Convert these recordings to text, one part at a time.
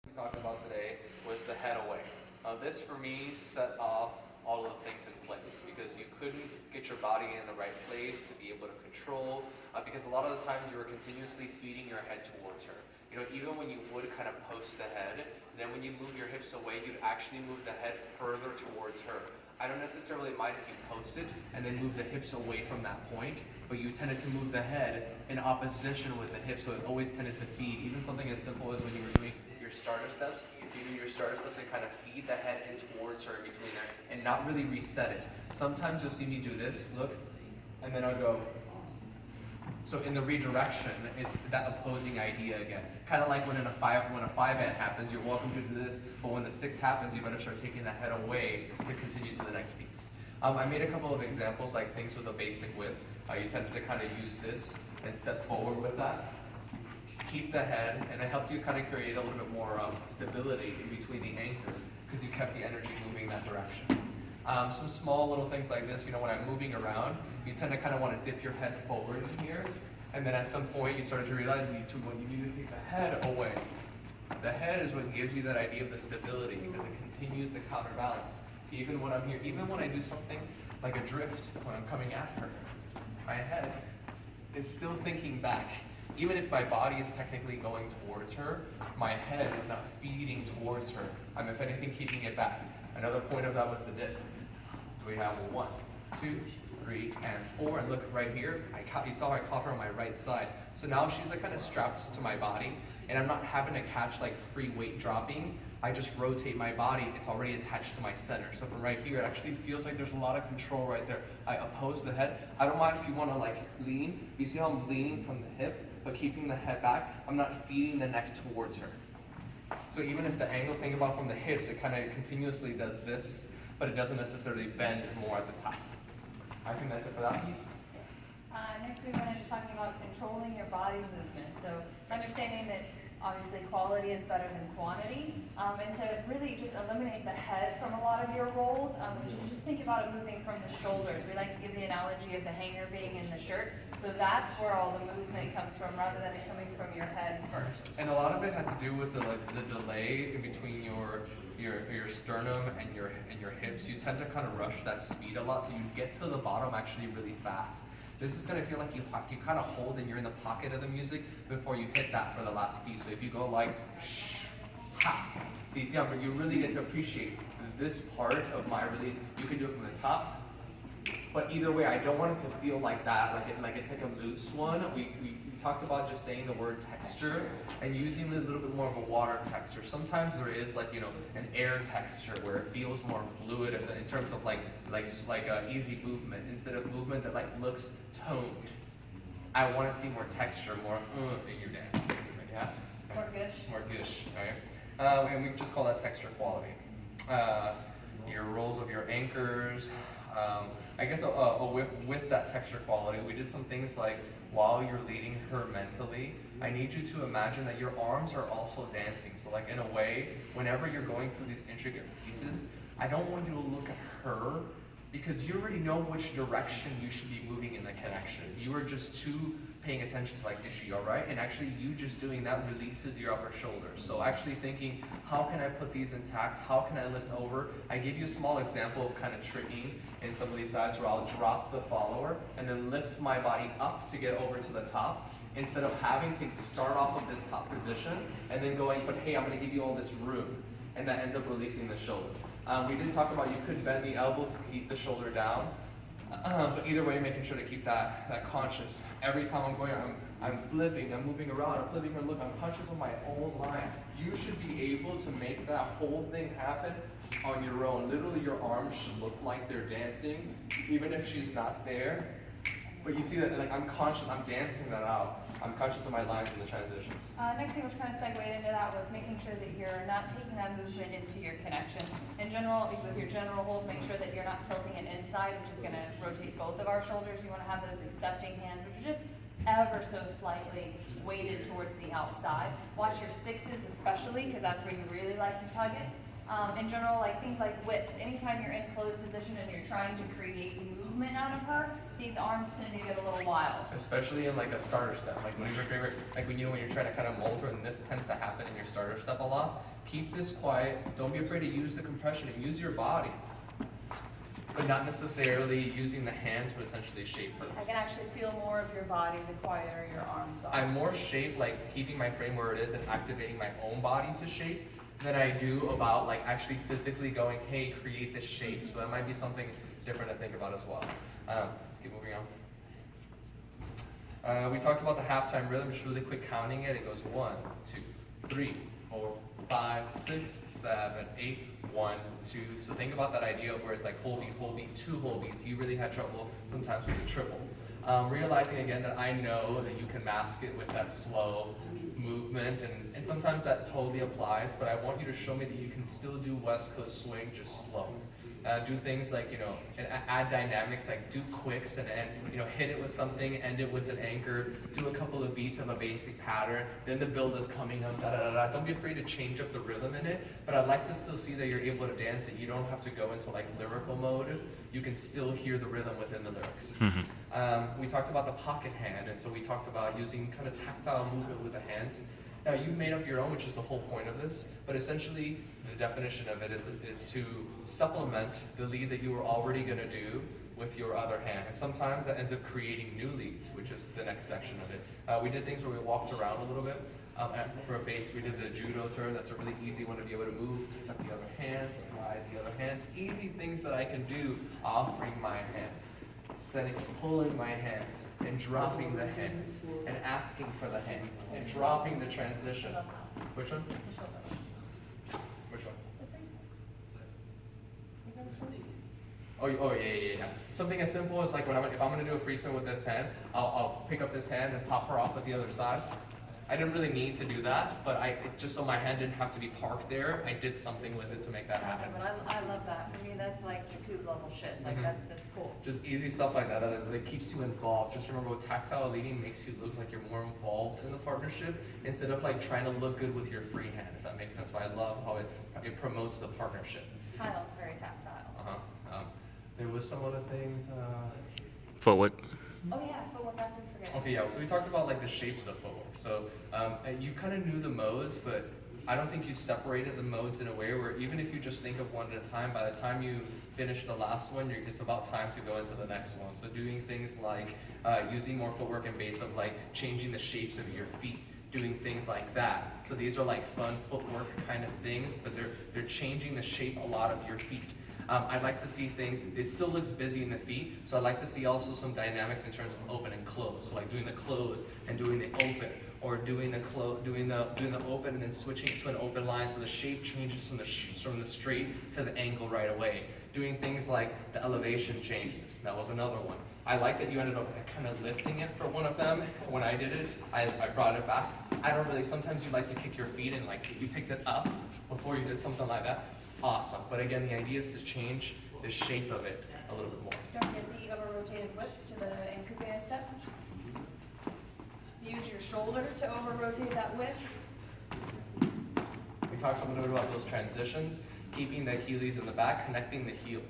we talked about today was the head away. This for me set off all of the things in place because you couldn't get your body in the right place to be able to control. Because a lot of the times you were continuously feeding your head towards her. Even when you would kind of post the head, then when you move your hips away, you'd actually move the head further towards her. I don't necessarily mind if you post it and then move the hips away from that point, but you tended to move the head in opposition with the hips, so it always tended to feed. Even something as simple as when you were doing your starter steps, you do your starter steps and kind of feed the head in towards her in between there and not really reset it. Sometimes you'll see me do this, look, and then I'll go. So in the redirection, it's that opposing idea again. Kind of like when a five band happens, you're welcome to do this, but when the six happens, you better start taking the head away to continue to the next piece. I made a couple of examples, like things with a basic width. You tended to kind of use this and step forward with that. Keep the head, and it helped you kind of create a little bit more stability in between the anchor because you kept the energy moving that direction. Some small little things like this, when I'm moving around, you tend to kind of want to dip your head forward in here, and then at some point you started to realize you need to take the head away. The head is what gives you that idea of the stability because it continues the counterbalance. Even when I'm here, even when I do something like a drift, when I'm coming at her, my head is still thinking back. Even if my body is technically going towards her, my head is not feeding towards her. I'm, if anything, keeping it back. Another point of that was the dip. So we have 1, 2, 3, and 4. And look right here, you saw I caught her on my right side. So now she's like kind of strapped to my body, and I'm not having to catch like free weight dropping. I just rotate my body, it's already attached to my center. So from right here, it actually feels like there's a lot of control right there. I oppose the head. I don't mind if you want to like lean. You see how I'm leaning from the hip, but keeping the head back. I'm not feeding the neck towards her. So even if the angle, think about from the hips, it kind of continuously does this, but it doesn't necessarily bend more at the top. I think that's it for that piece. Next we went into talking about controlling your body movement. So understanding that obviously quality is better than quantity, and to really just eliminate the head from a lot of your roles, just think about it moving from the shoulders. We like to give the analogy of the hanger being in the shirt. So that's where all the movement comes from rather than it coming from your head first. And a lot of it had to do with the delay in between your sternum and your hips. You tend to kind of rush that speed a lot, so you get to the bottom actually really fast. This is going to feel like you kind of hold and you're in the pocket of the music before you hit that for the last piece. So if you go like shh, ha, so you see how you really get to appreciate this part of my release. You can do it from the top, but either way, I don't want it to feel like that, like it's like a loose one. We talked about just saying the word texture and using a little bit more of a water texture. Sometimes there is like an air texture where it feels more fluid in terms of like easy movement instead of movement that like looks toned. I want to see more texture, more in your dance, basically. Yeah. More gush. More gush. Okay. And we just call that texture quality. Your roles of your anchors. I guess with that texture quality, we did some things like while you're leading her mentally, I need you to imagine that your arms are also dancing. So like in a way, whenever you're going through these intricate pieces, I don't want you to look at her because you already know which direction you should be moving in the connection. You are just too paying attention to like, is she all right? And actually you just doing that releases your upper shoulder. So actually thinking, how can I put these intact? How can I lift over? I give you a small example of kind of tricking in some of these sides where I'll drop the follower and then lift my body up to get over to the top instead of having to start off of this top position and then going, but hey, I'm gonna give you all this room. And that ends up releasing the shoulder. We did talk about you could bend the elbow to keep the shoulder down. But either way, making sure to keep that conscious. Every time I'm going, I'm flipping, I'm moving around, I'm flipping her look, I'm conscious of my own line. You should be able to make that whole thing happen on your own. Literally, your arms should look like they're dancing, even if she's not there. But you see that, like, I'm conscious, I'm dancing that out. I'm conscious of my lines and the transitions. Next thing which kind of segued into that was making sure that you're not taking that movement into your connection. In general, with your general hold, make sure that you're not tilting it inside, which is going to rotate both of our shoulders. You want to have those accepting hands, which are just ever so slightly weighted towards the outside. Watch your sixes especially, because that's where you really like to tug it. In general, like things like whips, anytime you're in closed position and you're trying to create movement out of her, these arms tend to get a little wild. Especially in like a starter step, like one of your favorite, like when when you're trying to kind of mold her, and this tends to happen in your starter step a lot. Keep this quiet. Don't be afraid to use the compression and use your body, but not necessarily using the hand to essentially shape her. I can actually feel more of your body the quieter your arms are. I'm more shaped, like keeping my frame where it is and activating my own body to shape than I do about like actually physically going, hey, create this shape. So that might be something different to think about as well. Let's keep moving on. We talked about the halftime rhythm, just really quick counting it. It goes 1, 2, 3, 4, 5, 6, 7, 8, 1, 2. So think about that idea of where it's like whole beat, 2 whole beats. You really had trouble sometimes with the triple. Realizing again that I know that you can mask it with that slow movement, and sometimes that totally applies, but I want you to show me that you can still do West Coast swing just slow. Do things like, and add dynamics, like do quicks and hit it with something, end it with an anchor, do a couple of beats of a basic pattern, then the build is coming up, da da da da. Don't be afraid to change up the rhythm in it, but I'd like to still see that you're able to dance, that you don't have to go into like lyrical mode. You can still hear the rhythm within the lyrics. We talked about the pocket hand, and so we talked about using kind of tactile movement with the hands. Now you made up your own, which is the whole point of this, but essentially the definition of it is to supplement the lead that you were already going to do with your other hand. And sometimes that ends up creating new leads, which is the next section of it. We did things where we walked around a little bit. And for a base, we did the judo turn. That's a really easy one to be able to move up the other hand, slide the other hands. Easy things that I can do offering my hands. Pulling my hands and dropping the hands and asking for the hands and dropping the transition. Which one? Which one? Oh yeah. Something as simple as like if I'm gonna do a free spin with this hand, I'll pick up this hand and pop her off at the other side. I didn't really need to do that, but just so my hand didn't have to be parked there, I did something with it to make that happen. But I love that. For me, that's like Jakub level shit. Like that's cool. Just easy stuff like that it keeps you involved. Just remember, with tactile leading makes you look like you're more involved in the partnership instead of like trying to look good with your free hand, if that makes sense. So I love how it promotes the partnership. Kyle's very tactile. There was some other things. Footwork. Oh yeah, footwork, I did forget. Okay, yeah, so we talked about like the shapes of footwork. So you kind of knew the modes, but I don't think you separated the modes in a way where even if you just think of one at a time, by the time you finish the last one, it's about time to go into the next one. So doing things like using more footwork in base of like changing the shapes of your feet, doing things like that. So these are like fun footwork kind of things, but they're changing the shape a lot of your feet. I'd like to see things, it still looks busy in the feet, so I'd like to see also some dynamics in terms of open and close. So like doing the close and doing the open, or doing the open and then switching to an open line so the shape changes from the straight to the angle right away. Doing things like the elevation changes. That was another one. I like that you ended up kind of lifting it for one of them. When I did it, I brought it back. I don't really, sometimes you like to kick your feet and like you picked it up before you did something like that. Awesome. But again, the idea is to change the shape of it a little bit more. Don't forget the over-rotated whip to the Enkuke step. Use your shoulder to over-rotate that whip. We talked a little bit about those transitions, keeping the Achilles in the back, connecting the heel.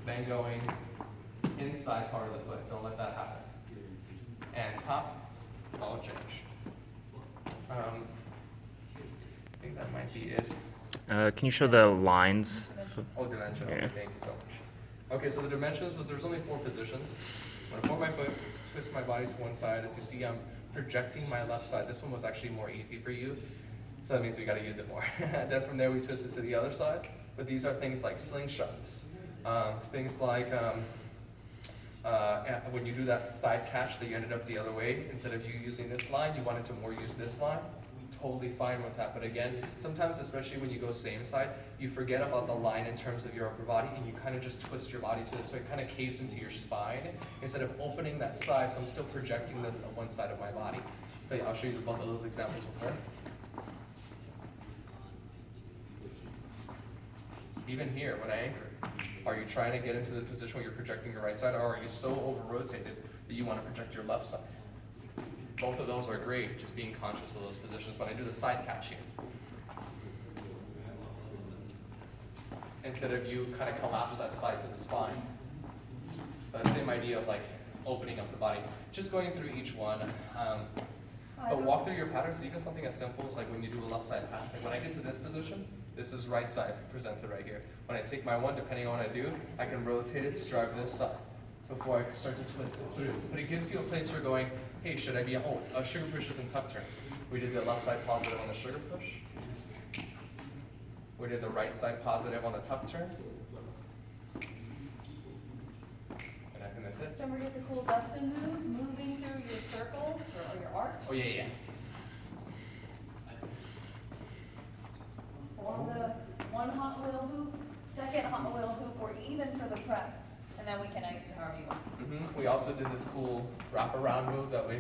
Then going inside part of the foot. Don't let that happen. And pop, all change. I think that might be it. Can you show the lines? Oh, dimension. Yeah. Okay, thank you so much. Okay, so the dimensions was there's only 4 positions. I'm gonna point my foot, twist my body to one side. As you see, I'm projecting my left side. This one was actually more easy for you, so that means we got to use it more. Then from there we twist it to the other side. But these are things like slingshots, things like when you do that side catch that you ended up the other way. Instead of you using this line, you wanted to more use this line. Totally fine with that, but again, sometimes, especially when you go same side, you forget about the line in terms of your upper body, and you kind of just twist your body to this, so it kind of caves into your spine instead of opening that side. So I'm still projecting the one side of my body. But yeah, I'll show you both of those examples before. Even here, when I anchor, are you trying to get into the position where you're projecting your right side, or are you so over-rotated that you want to project your left side? Both of those are great, just being conscious of those positions. When I do the side catch here, instead of you kind of collapse that side to the spine. But the same idea of like opening up the body. Just going through each one. But walk through your patterns, even something as simple as like when you do a left side pass. Like when I get to this position, this is right side presented right here. When I take my one, depending on what I do, I can rotate it to drive this side before I start to twist it through. But it gives you a place where you're going, hey, should I be, sugar pushes and tuck turns. We did the left side positive on the sugar push. We did the right side positive on the tuck turn. And I think that's it. Don't forget the cool Dustin move, moving through your circles or your arcs. Oh, yeah. Or the one hot wheel hoop, second hot wheel hoop, or even for the prep. And then we can exit however you want. We also did this cool wraparound move that we